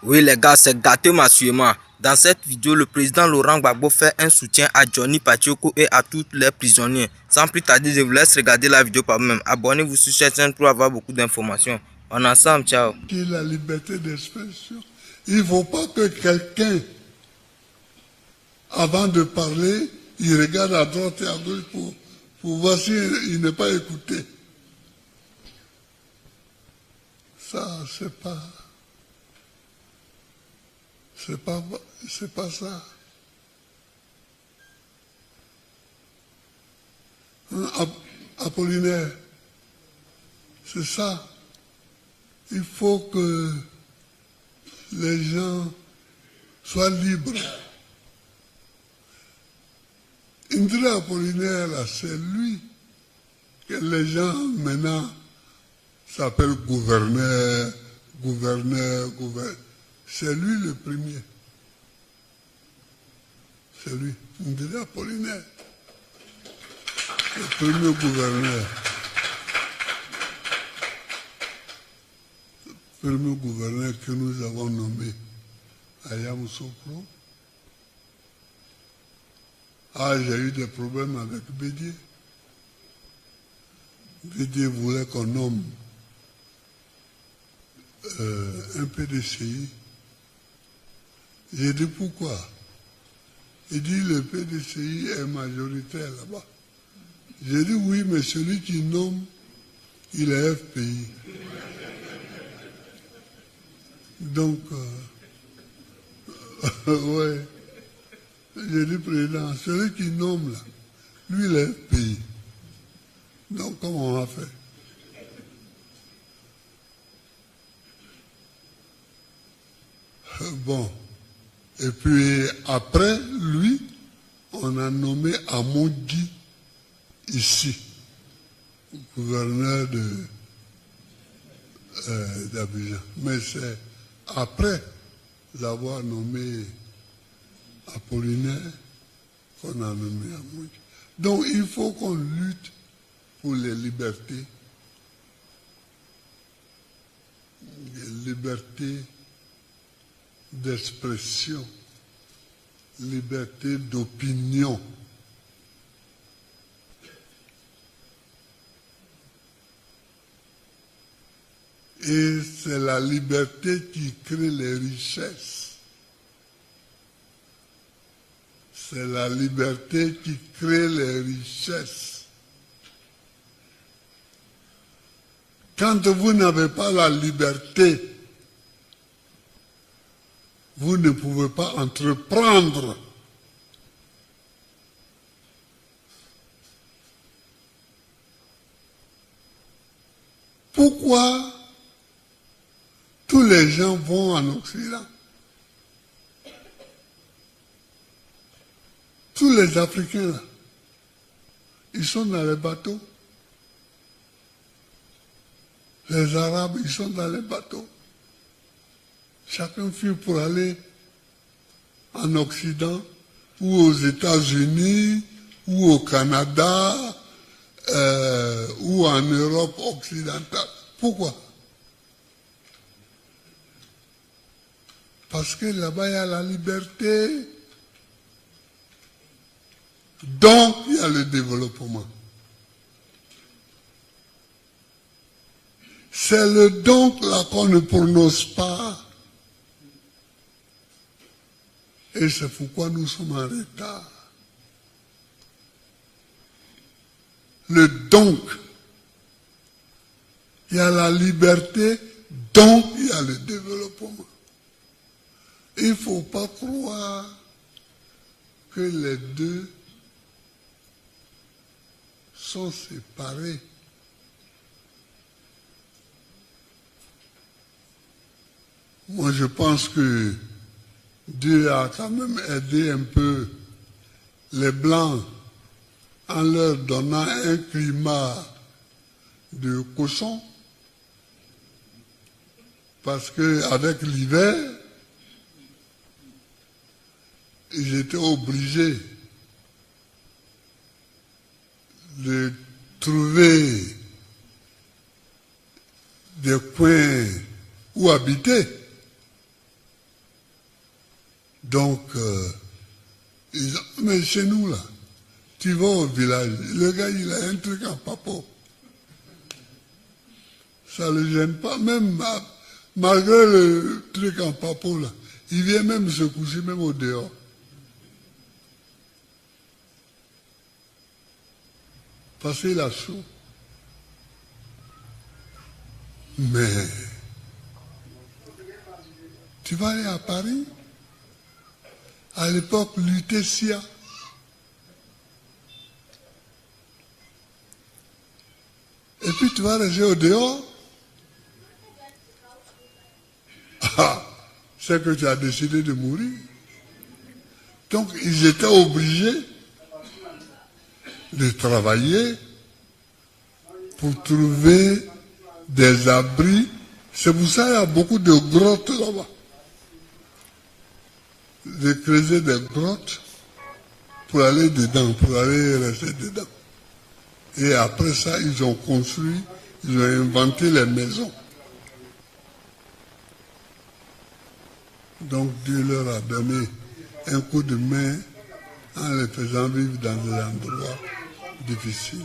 Oui les gars, c'est gâté massivement. Dans cette vidéo, le président Laurent Gbagbo fait un soutien à Johnny Pacheco et à tous les prisonniers. Sans plus tarder, je vous laisse regarder la vidéo par vous-même. Abonnez-vous sur cette chaîne pour avoir beaucoup d'informations. On est ensemble, ciao. La liberté d'expression. Il ne faut pas que quelqu'un, avant de parler, il regarde à droite et à gauche pour voir s'il n'est pas écouté. Ça, c'est pas ça. Apollinaire, c'est ça. Il faut que les gens soient libres. Indra Apollinaire, là, c'est lui que les gens maintenant s'appellent gouverneur. C'est lui le premier. C'est lui, Indra Apollinaire. Le premier gouverneur. Le premier gouverneur que nous avons nommé à Yamoussoukro. Ah, j'ai eu des problèmes avec Bédier. Bédier voulait qu'on nomme un PDCI. J'ai dit pourquoi? Il dit le PDCI est majoritaire là-bas. J'ai dit oui, mais celui qui nomme, il est FPI. Donc, ouais. J'ai dit président, celui qui nomme là, lui il est FPI. Donc comment on a fait? Bon. Et puis après lui, on a nommé Amoudi ici, gouverneur d'Abidjan. Mais c'est après l'avoir nommé Apollinaire qu'on a nommé Amoudi. Donc il faut qu'on lutte pour les libertés. Les libertés d'expression, liberté d'opinion. Et c'est la liberté qui crée les richesses. C'est la liberté qui crée les richesses. Quand vous n'avez pas la liberté, vous ne pouvez pas entreprendre. Pourquoi tous les gens vont en Occident? Tous les Africains, là, ils sont dans les bateaux. Les Arabes, ils sont dans les bateaux. Chacun fuit pour aller en Occident, ou aux États-Unis, ou au Canada, ou en Europe occidentale. Pourquoi? Parce que là-bas, il y a la liberté. Donc, il y a le développement. C'est le donc là qu'on ne prononce pas. Et c'est pourquoi nous sommes en retard. Le donc. Il y a la liberté, donc il y a le développement. Il ne faut pas croire que les deux sont séparés. Moi, je pense que Dieu a quand même aidé un peu les Blancs en leur donnant un climat de cochon. Parce qu'avec l'hiver, j'étais obligé de trouver des coins où habiter. Donc, mais chez nous, là, tu vas au village, le gars, il a un truc en papo. Ça ne le gêne pas, même malgré le truc en papo, là, il vient même se coucher, même au dehors. Parce qu'il a chaud. Mais, tu vas aller à Paris, à l'époque, Lutetia. Et puis tu vas rester au dehors. Ah, c'est que tu as décidé de mourir. Donc, ils étaient obligés de travailler pour trouver des abris. C'est pour ça qu'il y a beaucoup de grottes là-bas. De creuser des grottes pour aller dedans, pour aller rester dedans. Et après ça, ils ont construit, ils ont inventé les maisons. Donc Dieu leur a donné un coup de main en les faisant vivre dans des endroits difficiles.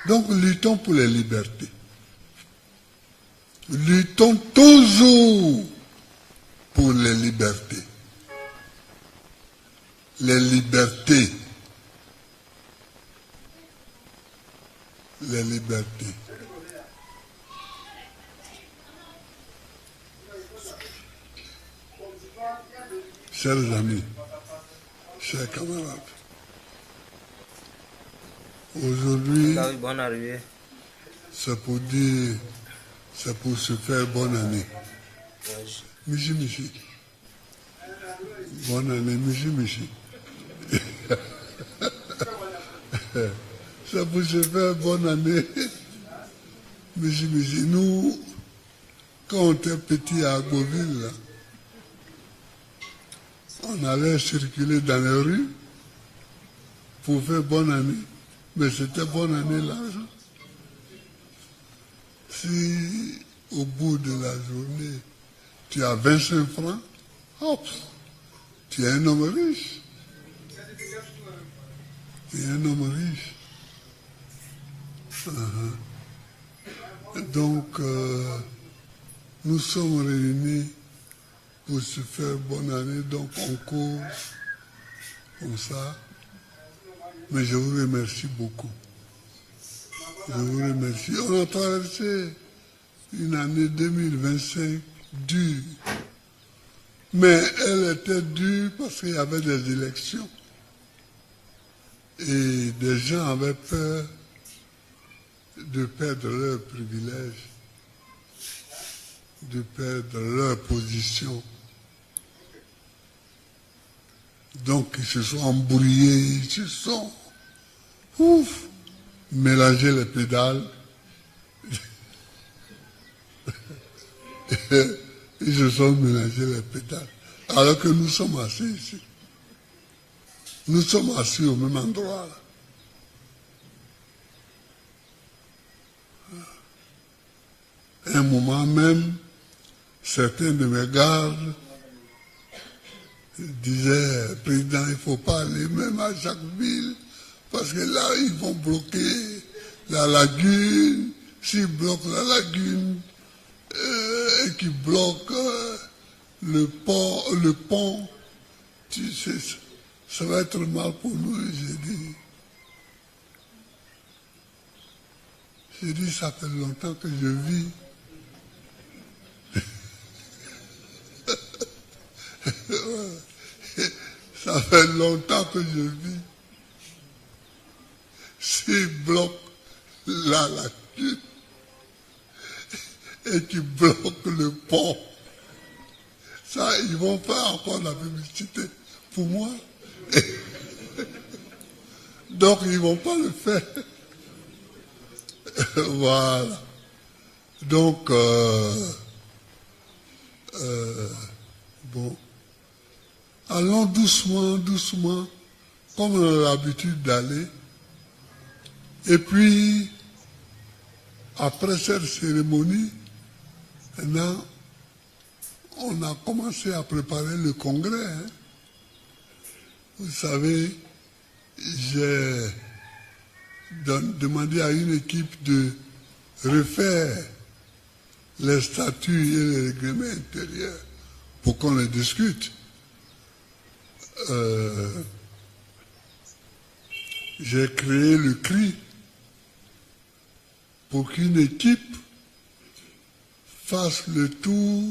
Donc luttons pour les libertés. Luttons toujours pour les libertés. Les libertés. Les libertés. Chers amis, chers camarades, aujourd'hui, c'est pour dire, c'est pour se faire bonne année. Michi, Michi. Bonne année, Michi, Michi. C'est pour se faire bonne année. Michi, Michi. Nous, quand on était petits à Agoville, là, on allait circuler dans les rues pour faire bonne année. Mais c'était bonne année l'argent. Si au bout de la journée, tu as 25 francs, hop, tu es un homme riche. Tu es un homme riche. Donc, nous sommes réunis pour se faire bonne année, donc on court comme ça. Mais je vous remercie beaucoup. Je vous remercie. On a traversé une année 2025 dure. Mais elle était dure parce qu'il y avait des élections. Et des gens avaient peur de perdre leurs privilèges, de perdre leur position. Donc ils se sont embrouillés, ils se sont mélangé les pédales. Ils se sont mélangés les pédales. Alors que nous sommes assis ici. Nous sommes assis au même endroit. À un moment même, certains de mes gardes disaient, président, il ne faut pas aller même à chaque ville, parce que là, ils vont bloquer la lagune. S'ils bloquent la lagune et qu'ils bloquent le pont, tu sais, ça va être mal pour nous. J'ai dit, ça fait longtemps que je vis. Ça fait longtemps que je vis. S'ils bloquent la lagune et qu'ils bloquent le pont, ça, ils vont faire encore la publicité pour moi. Donc, ils ne vont pas le faire. Voilà. Donc, bon. Allons doucement, doucement, comme on a l'habitude d'aller. Et puis, après cette cérémonie, maintenant, on a commencé à préparer le congrès. Hein. Vous savez, j'ai demandé à une équipe de refaire les statuts et les règlements intérieurs pour qu'on les discute. J'ai créé le CRI pour qu'une équipe fasse le tour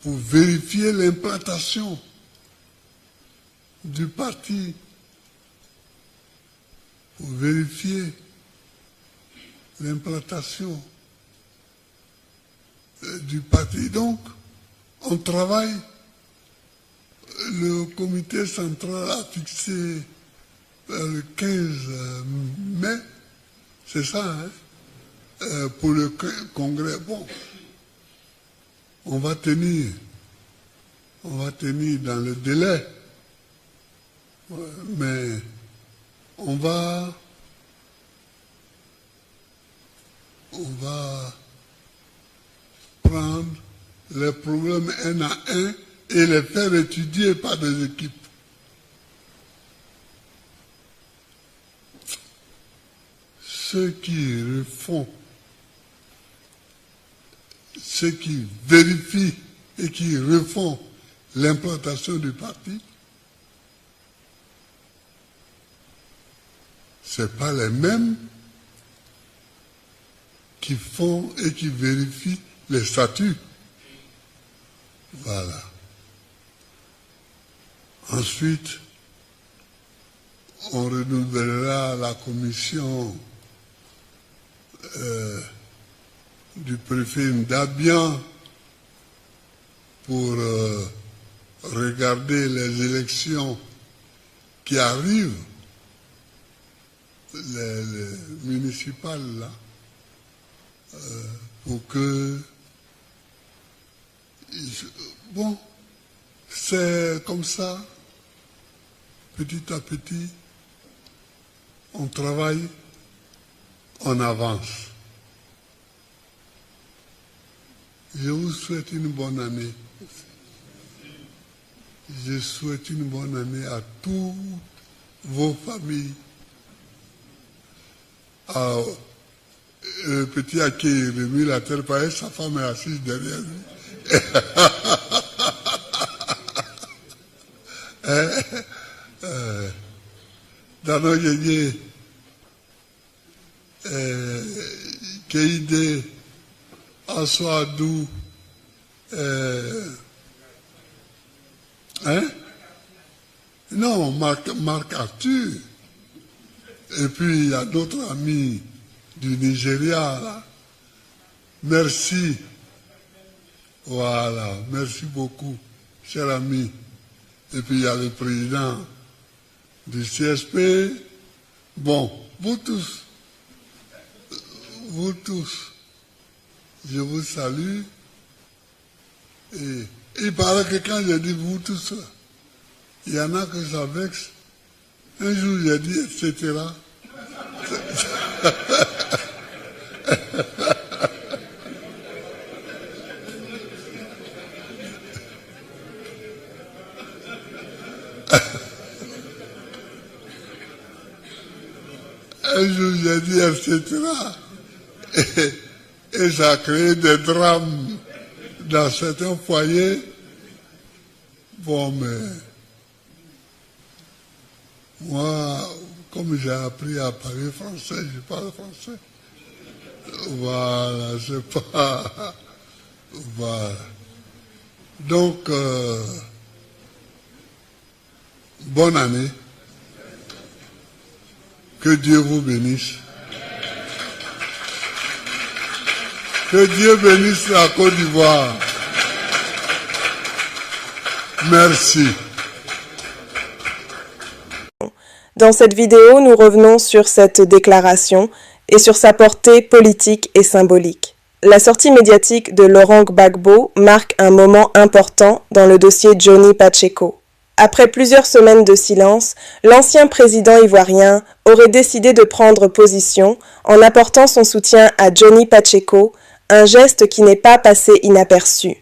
pour vérifier l'implantation du parti, pour vérifier l'implantation du parti. Donc, on travaille. Le comité central a fixé le 15 mai, c'est ça, hein, pour le congrès. Bon, on va tenir dans le délai, mais on va prendre les problèmes un à un et les faire étudier par des équipes. Ceux qui refont, ceux qui vérifient et qui refont l'implantation du parti, ce n'est pas les mêmes qui font et qui vérifient les statuts. Voilà. Ensuite, on renouvellera la commission du préfet Ndabian pour regarder les élections qui arrivent, les municipales, là, pour que... Bon, c'est comme ça, petit à petit, on travaille, on avance. Je vous souhaite une bonne année. Je souhaite une bonne année à toutes vos familles. Alors, le petit à qui il a remis la terre, pareil, sa femme est assise derrière lui. Dano Yeye, Keide, Aswadou, non, Marc Arthur, et puis il y a d'autres amis du Nigeria, là. Merci. Voilà, merci beaucoup, cher ami. Et puis il y a le président du CSP. Bon, vous tous, je vous salue. Et il paraît que quand j'ai dit vous tous, il y en a que ça vexe. Un jour j'ai dit etc. Un jour j'ai dit etc. Et ça a créé des drames dans certains foyers. Bon, mais moi, comme j'ai appris à parler français, je parle français. Voilà, c'est pas... Voilà. Donc, bonne année. Que Dieu vous bénisse. Que Dieu bénisse la Côte d'Ivoire. Merci. Dans cette vidéo, nous revenons sur cette déclaration et sur sa portée politique et symbolique. La sortie médiatique de Laurent Gbagbo marque un moment important dans le dossier Johnny Pacheco. Après plusieurs semaines de silence, l'ancien président ivoirien aurait décidé de prendre position en apportant son soutien à Johnny Pacheco, un geste qui n'est pas passé inaperçu.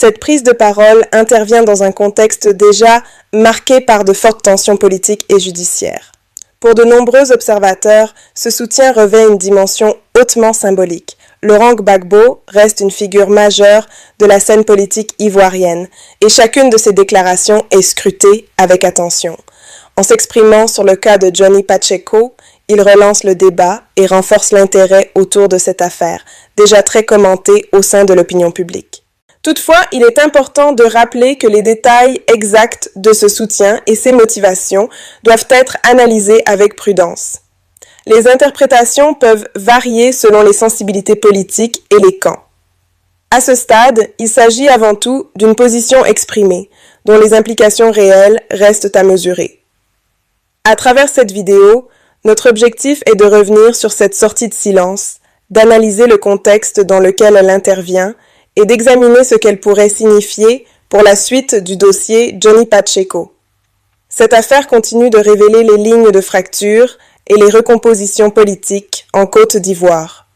Cette prise de parole intervient dans un contexte déjà marqué par de fortes tensions politiques et judiciaires. Pour de nombreux observateurs, ce soutien revêt une dimension hautement symbolique. Laurent Gbagbo reste une figure majeure de la scène politique ivoirienne et chacune de ses déclarations est scrutée avec attention. En s'exprimant sur le cas de Johnny Pacheco, il relance le débat et renforce l'intérêt autour de cette affaire, déjà très commentée au sein de l'opinion publique. Toutefois, il est important de rappeler que les détails exacts de ce soutien et ses motivations doivent être analysés avec prudence. Les interprétations peuvent varier selon les sensibilités politiques et les camps. À ce stade, il s'agit avant tout d'une position exprimée, dont les implications réelles restent à mesurer. À travers cette vidéo, notre objectif est de revenir sur cette sortie de silence, d'analyser le contexte dans lequel elle intervient et d'examiner ce qu'elle pourrait signifier pour la suite du dossier Johnny Pacheco. Cette affaire continue de révéler les lignes de fracture et les recompositions politiques en Côte d'Ivoire.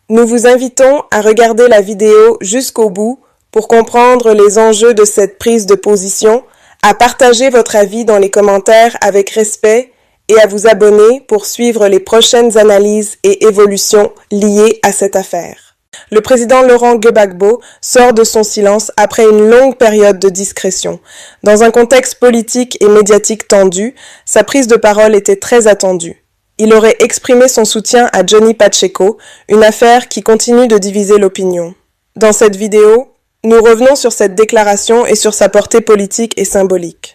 Nous vous invitons à regarder la vidéo jusqu'au bout pour comprendre les enjeux de cette prise de position, à partager votre avis dans les commentaires avec respect et à vous abonner pour suivre les prochaines analyses et évolutions liées à cette affaire. Le président Laurent Gbagbo sort de son silence après une longue période de discrétion. Dans un contexte politique et médiatique tendu, sa prise de parole était très attendue. Il aurait exprimé son soutien à Johnny Pacheco, une affaire qui continue de diviser l'opinion. Dans cette vidéo, nous revenons sur cette déclaration et sur sa portée politique et symbolique.